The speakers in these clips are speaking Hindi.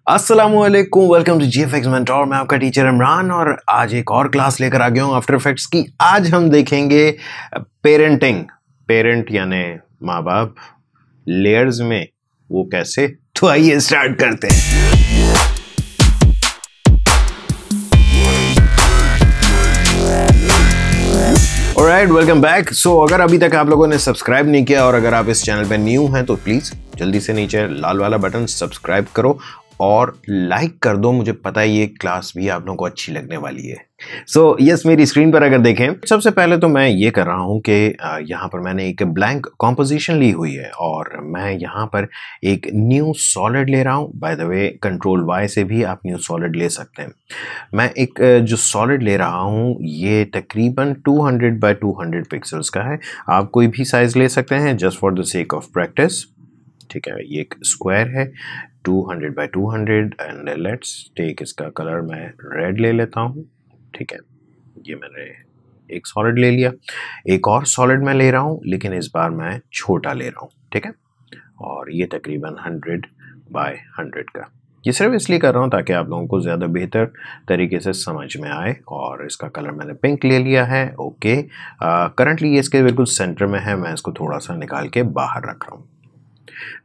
अस्सलामुअलैकुम, वेलकम टू जीएफएक्स मेंटोर। मैं आपका टीचर इमरान और आज एक और क्लास लेकर आ गया हूँ आफ्टर इफेक्ट्स की। आज हम देखेंगे पेरेंटिंग, पेरेंट यानी माँ बाप, लेयर्स में वो कैसे। तो आइए स्टार्ट करते हैं। Alright, welcome back. सो अगर अभी तक आप लोगों ने सब्सक्राइब नहीं किया और अगर आप इस चैनल पे न्यू हैं तो प्लीज जल्दी से नीचे लाल वाला बटन सब्सक्राइब करो और लाइक कर दो। मुझे पता है ये क्लास भी आप लोगों को अच्छी लगने वाली है। सो यस, मेरी स्क्रीन पर अगर देखें, सबसे पहले तो मैं ये कर रहा हूँ कि यहाँ पर मैंने एक ब्लैंक कॉम्पोजिशन ली हुई है और मैं यहाँ पर एक न्यू सॉलिड ले रहा हूँ। By the way, control Y से भी आप न्यू सॉलिड ले सकते हैं। मैं एक जो सॉलिड ले रहा हूँ ये तकरीबन 200 बाय 200 पिक्सल्स का है। आप कोई भी साइज ले सकते हैं just for the sake of practice. ठीक है, ये एक स्क्वायर है 200 बाय 200 एंड लेट्स टेक, इसका कलर मैं रेड ले लेता हूँ। ठीक है, ये मैंने एक सॉलिड ले लिया। एक और सॉलिड मैं ले रहा हूँ लेकिन इस बार मैं छोटा ले रहा हूँ। ठीक है, और ये तकरीबन 100 बाय 100 का। ये सिर्फ इसलिए कर रहा हूँ ताकि आप लोगों को ज़्यादा बेहतर तरीके से समझ में आए। और इसका कलर मैंने पिंक ले लिया है। ओके, करंटली ये इसके बिल्कुल सेंटर में है। मैं इसको थोड़ा सा निकाल के बाहर रख रहा हूँ।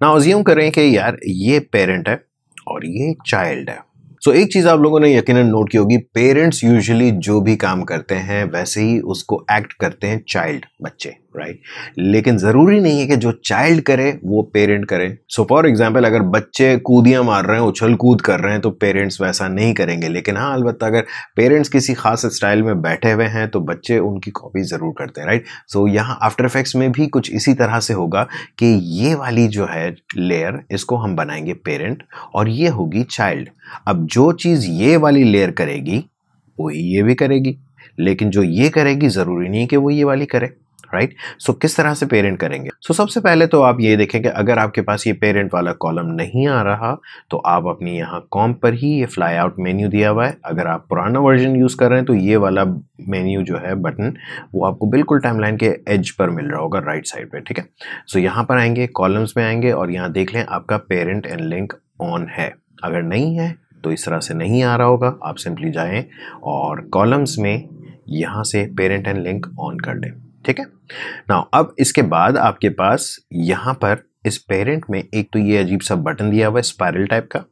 ना अज्यूम करें कि यार ये पेरेंट है और ये चाइल्ड है। सो एक चीज आप लोगों ने यकीनन नोट की होगी, पेरेंट्स यूजुअली जो भी काम करते हैं वैसे ही उसको एक्ट करते हैं चाइल्ड, बच्चे, राइट। लेकिन जरूरी नहीं है कि जो चाइल्ड करे वो पेरेंट करे। सो फॉर एग्जांपल, अगर बच्चे कूदियां मार रहे हैं, उछल कूद कर रहे हैं तो पेरेंट्स वैसा नहीं करेंगे। लेकिन हाँ, अलबत्ता अगर पेरेंट्स किसी खास स्टाइल में बैठे हुए हैं तो बच्चे उनकी कॉपी जरूर करते हैं, राइट। सो यहाँ आफ्टर इफेक्ट्स में भी कुछ इसी तरह से होगा कि ये वाली जो है लेयर, इसको हम बनाएंगे पेरेंट और ये होगी चाइल्ड। अब जो चीज ये वाली लेयर करेगी वही ये भी करेगी, लेकिन जो ये करेगी जरूरी नहीं कि वो ये वाली करे, राइट। सो किस तरह से पेरेंट करेंगे? सो सबसे पहले तो आप ये देखें कि अगर आपके पास ये पेरेंट वाला कॉलम नहीं आ रहा तो आप अपनी यहाँ कॉम्प पर ही ये फ्लाई आउट मेन्यू दिया हुआ है। अगर आप पुराना वर्जन यूज कर रहे हैं तो ये वाला मेन्यू जो है, बटन, वो आपको बिल्कुल टाइमलाइन के एज पर मिल रहा होगा, राइट साइड पे। ठीक है, सो यहाँ पर आएंगे, कॉलम्स में आएंगे और यहाँ देख लें आपका पेरेंट एंड लिंक ऑन है। अगर नहीं है तो इस तरह से नहीं आ रहा होगा। आप सिंपली जाएं और कॉलम्स में यहाँ से पेरेंट एंड लिंक ऑन कर लें। ठीक है, नाउ अब इसके बाद आपके पास यहाँ पर इस पेरेंट में एक तो ये अजीब सा बटन दिया हुआ है स्पाइरल टाइप का,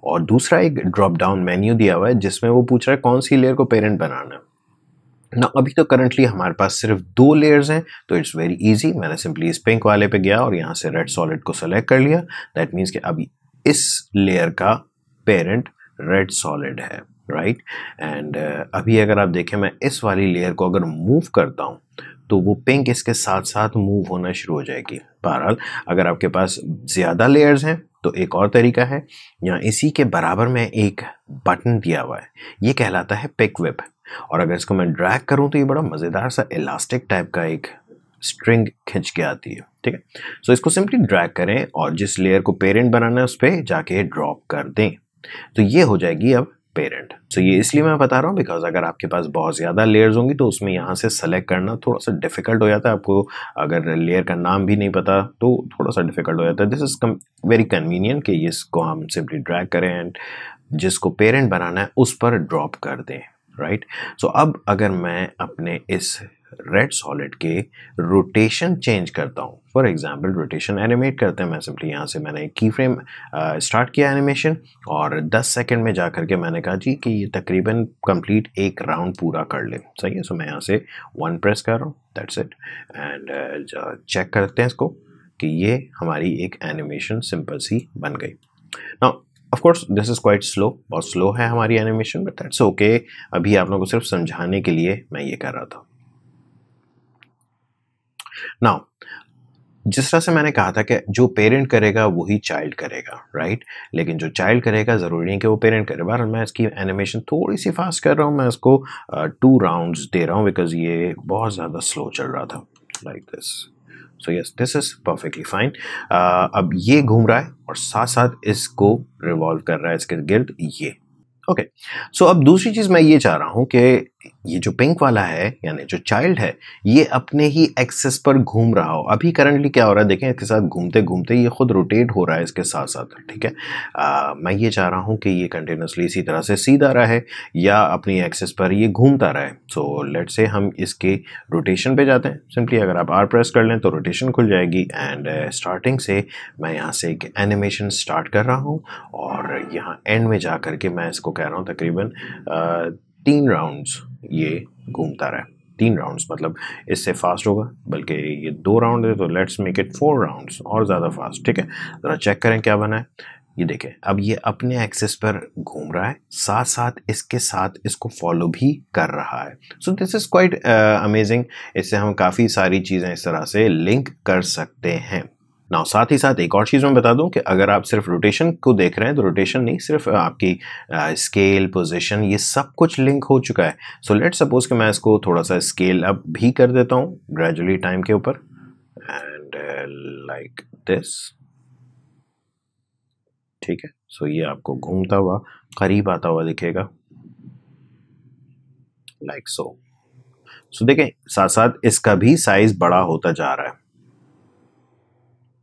और दूसरा एक ड्रॉप डाउन मेन्यू दिया हुआ है जिसमें वो पूछ रहा है कौन सी लेयर को पेरेंट बनाना है। ना अभी तो करंटली हमारे पास सिर्फ 2 लेयर्स हैं तो इट्स वेरी इजी। मैंने सिंपली इस पिंक वाले पे गया और यहाँ से रेड सॉलिड को सेलेक्ट कर लिया। दैट मीन्स कि अभी इस लेयर का पेरेंट रेड सॉलिड है, राइट। एंड अभी अगर आप देखें, मैं इस वाली लेयर को अगर मूव करता हूँ तो वो पिंक इसके साथ साथ मूव होना शुरू हो जाएगी। बहरहाल अगर आपके पास ज़्यादा लेयर्स हैं तो एक और तरीका है, यहाँ इसी के बराबर में एक बटन दिया हुआ है, ये कहलाता है पिक व्हिप। और अगर इसको मैं ड्रैग करूँ तो ये बड़ा मज़ेदार सा इलास्टिक टाइप का एक स्ट्रिंग खींच के आती है। ठीक है, सो इसको सिंपली ड्रैग करें और जिस लेयर को पेरेंट बनाना है उस पर जाके ड्रॉप कर दें तो ये हो जाएगी अब पेरेंट। सो ये इसलिए मैं बता रहा हूँ बिकॉज अगर आपके पास बहुत ज़्यादा लेयर्स होंगी तो उसमें यहाँ से सेलेक्ट करना थोड़ा सा डिफिकल्ट हो जाता है। आपको अगर लेयर का नाम भी नहीं पता तो थोड़ा सा डिफिकल्ट हो जाता है। दिस इज वेरी कन्वीनियंट कि इसको हम सिंपली ड्रैग करें एंड जिसको पेरेंट बनाना है उस पर ड्रॉप कर दें, राइट। सो अब अगर मैं अपने इस रेड सॉलिड के रोटेशन चेंज करता हूँ, फॉर एग्जांपल रोटेशन एनिमेट करते हैं, मैं सिंपली यहाँ से मैंने की फ्रेम स्टार्ट किया एनिमेशन और 10 सेकंड में जा करके मैंने कहा जी कि ये तकरीबन कंप्लीट एक राउंड पूरा कर ले। सही है, सो मैं यहाँ से 1 प्रेस कर रहा हूँ, दैट्स इट। एंड चेक करते हैं इसको कि ये हमारी एक एनिमेशन सिंपल सी बन गई। Now of course this is quite slow, बहुत स्लो है हमारी एनिमेशन, बट दैट्स ओके। अभी आप लोगों को सिर्फ समझाने के लिए मैं ये कर रहा था। नाउ जिस तरह से मैंने कहा था कि जो पेरेंट करेगा वही चाइल्ड करेगा, राइट। लेकिन जो चाइल्ड करेगा जरूरी नहीं कि वो पेरेंट करे। बार मैं इसकी एनिमेशन थोड़ी सी फास्ट कर रहा हूँ, मैं इसको 2 राउंड्स दे रहा हूँ बिकॉज ये बहुत ज़्यादा स्लो चल रहा था, like this. So yes, this is perfectly fine. अब ये घूम रहा है और साथ साथ इसको रिवॉल्व कर रहा है इसके गिर्द ये। ओके, सो अब दूसरी चीज़ मैं ये चाह रहा हूँ कि ये जो पिंक वाला है यानी जो चाइल्ड है ये अपने ही एक्सेस पर घूम रहा हो। अभी करंटली क्या हो रहा है देखें, इसके साथ घूमते घूमते ये खुद रोटेट हो रहा है इसके साथ साथ, ठीक है। मैं ये चाह रहा हूँ कि ये कंटिन्यूसली इसी तरह से सीधा रहे या अपनी एक्सेस पर ये घूमता रहे। सो लेट्स से हम इसके रोटेशन पे जाते हैं। सिंपली अगर आप R प्रेस कर लें तो रोटेशन खुल जाएगी एंड स्टार्टिंग से मैं यहाँ से एक एनिमेशन स्टार्ट कर रहा हूँ और यहाँ एंड में जा कर के मैं इसको कह रहा हूँ तकरीबन 3 राउंड्स ये घूमता रहा। 3 राउंड्स मतलब इससे फास्ट होगा, बल्कि ये 2 राउंड है तो लेट्स मेक इट 4 राउंड्स और ज़्यादा फास्ट, ठीक है। ज़रा चेक करें क्या बना है। ये देखें अब ये अपने एक्सेस पर घूम रहा है, साथ साथ इसके साथ इसको फॉलो भी कर रहा है। So this is quite amazing. इससे हम काफ़ी सारी चीज़ें इस तरह से लिंक कर सकते हैं। नाउ साथ ही साथ एक और चीज़ मैं बता दूं कि अगर आप सिर्फ रोटेशन को देख रहे हैं तो रोटेशन नहीं, सिर्फ आपकी स्केल, पोजीशन, ये सब कुछ लिंक हो चुका है। सो लेट्स सपोज कि मैं इसको थोड़ा सा स्केल अप भी कर देता हूँ ग्रेजुअली टाइम के ऊपर एंड लाइक दिस, ठीक है। सो ये आपको घूमता हुआ करीब आता हुआ दिखेगा लाइक सो। सो देखें साथ साथ इसका भी साइज बड़ा होता जा रहा है।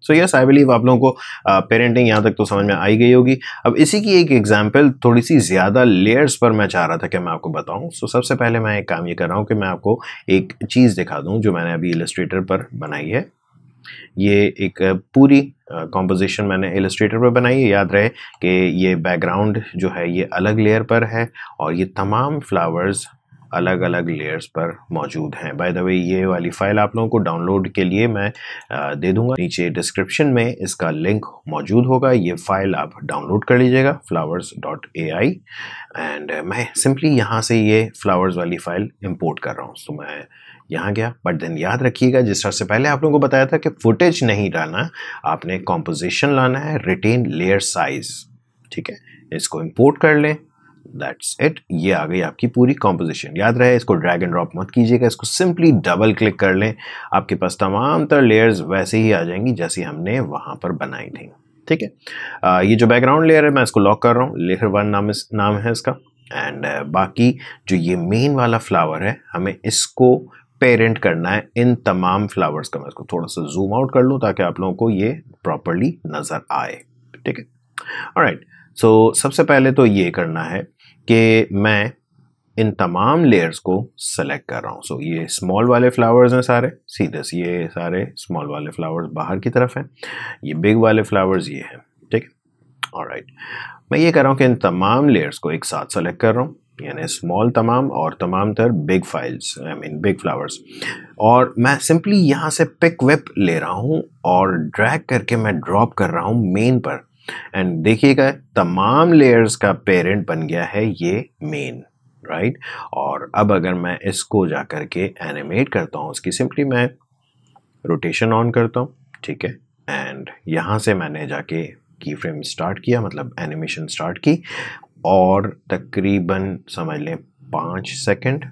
सो यस आई बिलीव आप लोगों को पेरेंटिंग यहाँ तक तो समझ में आई गई होगी। अब इसी की एक एग्जांपल थोड़ी सी ज़्यादा लेयर्स पर मैं चाह रहा था कि मैं आपको बताऊं। सो सबसे पहले मैं एक काम ये कर रहा हूँ कि मैं आपको एक चीज़ दिखा दूं जो मैंने अभी इलस्ट्रेटर पर बनाई है। ये एक पूरी कॉम्पोजिशन मैंने इलस्ट्रेटर पर बनाई है। याद रहे कि ये बैकग्राउंड जो है ये अलग लेयर पर है और ये तमाम फ्लावर्स अलग अलग लेयर्स पर मौजूद हैं। बाय द वे ये वाली फाइल आप लोगों को डाउनलोड के लिए मैं दे दूंगा, नीचे डिस्क्रिप्शन में इसका लिंक मौजूद होगा। ये फाइल आप डाउनलोड कर लीजिएगा flowers.ai एंड मैं सिंपली यहाँ से ये फ्लावर्स वाली फाइल इंपोर्ट कर रहा हूँ। तो मैं यहाँ गया, बट देन याद रखिएगा जिस तरह से पहले आप लोगों को बताया था कि फुटेज नहीं डालना, आपने कॉम्पोजिशन लाना है, रिटेन लेयर साइज, ठीक है। इसको इंपोर्ट कर लें, दैट्स इट। ये आ गई आपकी पूरी कॉम्पोजिशन। याद रहे इसको ड्रैग एंड ड्रॉप मत कीजिएगा, इसको सिंपली डबल क्लिक कर लें, आपके पास तमाम तर लेयर्स वैसे ही आ जाएंगी जैसी हमने वहाँ पर बनाई थी, ठीक है। ये जो बैकग्राउंड लेयर है मैं इसको लॉक कर रहा हूँ, लेयर 1 नाम है इसका। एंड बाकी जो ये मेन वाला फ्लावर है हमें इसको पेरेंट करना है इन तमाम फ्लावर्स का। मैं इसको थोड़ा सा जूम आउट कर लूँ ताकि आप लोगों को ये प्रॉपरली नज़र आए, ठीक है। ऑलराइट, सो सबसे पहले तो ये करना है कि मैं इन तमाम लेयर्स को सेलेक्ट कर रहा हूँ। सो ये स्मॉल वाले फ्लावर्स हैं सारे, सीधे से ये सारे स्मॉल वाले फ्लावर्स बाहर की तरफ हैं, ये बिग वाले फ्लावर्स ये हैं, ठीक है। ऑलराइट, मैं ये कर रहा हूँ कि इन तमाम लेयर्स को एक साथ सेलेक्ट कर रहा हूँ, यानी स्मॉल तमाम और तमाम तर big files, I mean big flowers. और मैं सिंपली यहाँ से पिक विप ले रहा हूँ और ड्रैग करके मैं ड्रॉप कर रहा हूँ मेन पर। एंड देखिएगा तमाम लेयर्स का पेरेंट बन गया है ये मेन, राइट। और अब अगर मैं इसको जा करके एनिमेट करता हूँ, इसकी सिंपली मैं रोटेशन ऑन करता हूँ, ठीक है। एंड यहाँ से मैंने जाके की फ्रेम स्टार्ट किया, मतलब एनिमेशन स्टार्ट की और तकरीबन समझ लें 5 सेकंड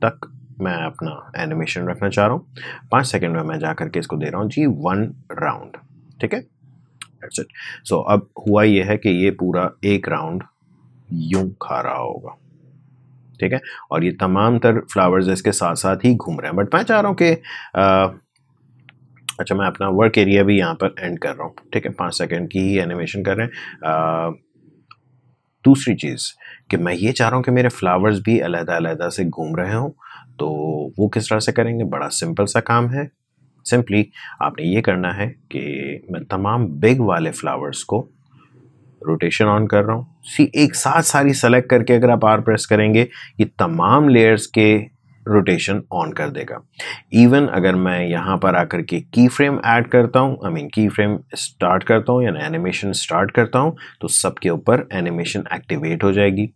तक मैं अपना एनिमेशन रखना चाह रहा हूँ। 5 सेकंड में मैं जा करके इसको दे रहा हूँ जी 1 राउंड, ठीक है। That's it. So, अब हुआ ये है कि ये पूरा एक राउंड यूं खा रहा होगा, ठीक है। और ये तमाम तर फ्लावर्स इसके साथ साथ ही घूम रहे हैं। बट मैं चाह रहा हूँ कि अच्छा मैं अपना वर्क एरिया भी यहाँ पर एंड कर रहा हूँ, ठीक है। 5 सेकंड की ही एनिमेशन कर रहे हैं। दूसरी चीज़ कि मैं ये चाह रहा हूँ कि मेरे फ्लावर्स भी अलग-अलग से घूम रहे हों, तो वो किस तरह से करेंगे? बड़ा सिंपल सा काम है। सिंपली आपने ये करना है कि मैं तमाम बिग वाले फ्लावर्स को रोटेशन ऑन कर रहा हूँ, एक साथ सारी सेलेक्ट करके अगर आप R प्रेस करेंगे ये तमाम लेयर्स के रोटेशन ऑन कर देगा। इवन अगर मैं यहाँ पर आकर के की फ्रेम ऐड करता हूँ, आई मीन की फ्रेम स्टार्ट करता हूँ यानी एनिमेशन स्टार्ट करता हूँ, तो सबके ऊपर एनिमेशन एक्टिवेट हो जाएगी।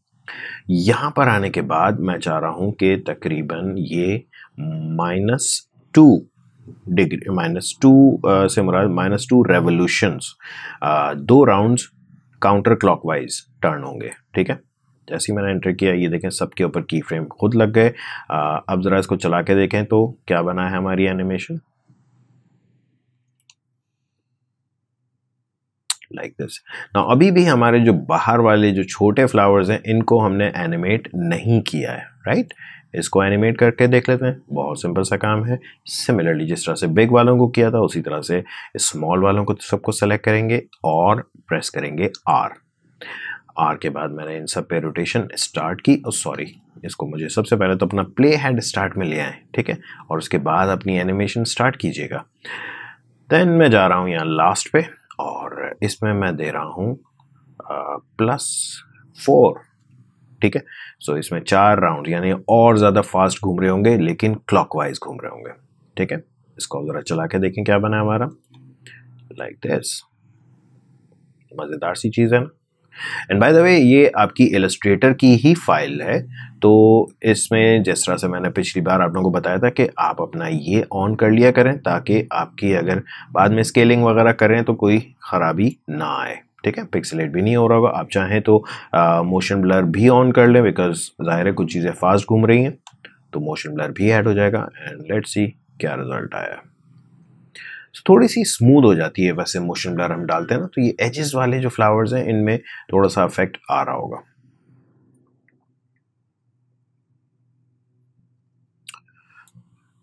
यहाँ पर आने के बाद मैं चाह रहा हूँ कि तकरीबन ये -2 डिग्री, -2 से मुराद -2 revolutions, 2 rounds counter clockwise turn होंगे, ठीक है। जैसे ही मैंने एंटर किया ये देखें सबके ऊपर की फ्रेम खुद लग गए। अब ज़रा इसको चला के देखें तो क्या बना है हमारी एनिमेशन, लाइक दिस। नाउ अभी भी हमारे जो बाहर वाले जो छोटे फ्लावर्स हैं इनको हमने एनिमेट नहीं किया है, राइट। इसको एनिमेट करके देख लेते हैं। बहुत सिंपल सा काम है। सिमिलरली जिस तरह से बिग वालों को किया था उसी तरह से स्मॉल वालों को सबको सेलेक्ट करेंगे और प्रेस करेंगे आर के बाद मैंने इन सब पे रोटेशन स्टार्ट की। सॉरी, इसको मुझे सबसे पहले तो अपना प्ले हेड स्टार्ट में ले आए, ठीक है, और उसके बाद अपनी एनिमेशन स्टार्ट कीजिएगा। देन मैं जा रहा हूँ यहाँ लास्ट पे और इसमें मैं दे रहा हूँ +4, ठीक है। सो इसमें 4 राउंड यानी और ज़्यादा फास्ट घूम रहे होंगे लेकिन क्लॉकवाइज घूम रहे होंगे, ठीक है। इसको ज़रा चला के देखें क्या बना हमारा, लाइक दिस। मज़ेदार सी चीज़ है ना। एंड बाय द वे ये आपकी इलस्ट्रेटर की ही फाइल है, तो इसमें जिस तरह से मैंने पिछली बार आप लोगों को बताया था कि आप अपना ये ऑन कर लिया करें ताकि आपकी अगर बाद में स्केलिंग वगैरह करें तो कोई ख़राबी ना आए, ठीक है। पिक्सेलेट भी नहीं हो रहा होगा। आप चाहें तो मोशन ब्लर भी ऑन कर लें, बिकॉज ज़ाहिर है कुछ चीज़ें फास्ट घूम रही हैं तो मोशन ब्लर भी ऐड हो जाएगा। एंड लेट्स सी क्या रिजल्ट आया। थोड़ी सी स्मूथ हो जाती है वैसे मोशन ब्लर हम डालते हैं ना, तो ये एजेस वाले जो फ्लावर्स हैं इनमें थोड़ा सा इफेक्ट आ रहा होगा।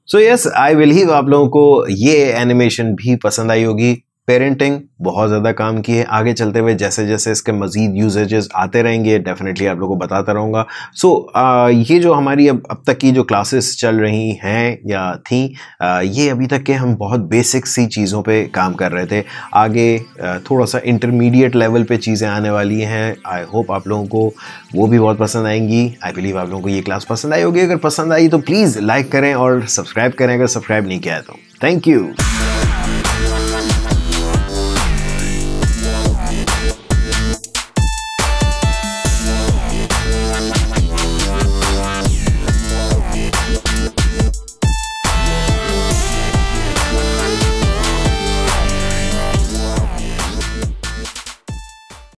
सो यस, आई बिलीव आप लोगों को ये एनिमेशन भी पसंद आई होगी। पेरेंटिंग बहुत ज़्यादा काम की है। आगे चलते हुए जैसे जैसे इसके मज़ीद यूजेजेस आते रहेंगे डेफिनेटली आप लोगों को बताता रहूँगा। सो ये जो हमारी अब तक की जो क्लासेस चल रही हैं या थी, ये अभी तक के हम बहुत बेसिक सी चीज़ों पे काम कर रहे थे। आगे थोड़ा सा इंटरमीडिएट लेवल पे चीज़ें आने वाली हैं। आई होप आप लोगों को वो भी बहुत पसंद आएंगी। आई बिलीव आप लोगों को ये क्लास पसंद आई होगी। अगर पसंद आई तो प्लीज़ लाइक करें और सब्सक्राइब करें अगर सब्सक्राइब नहीं किया है तो। Thank you.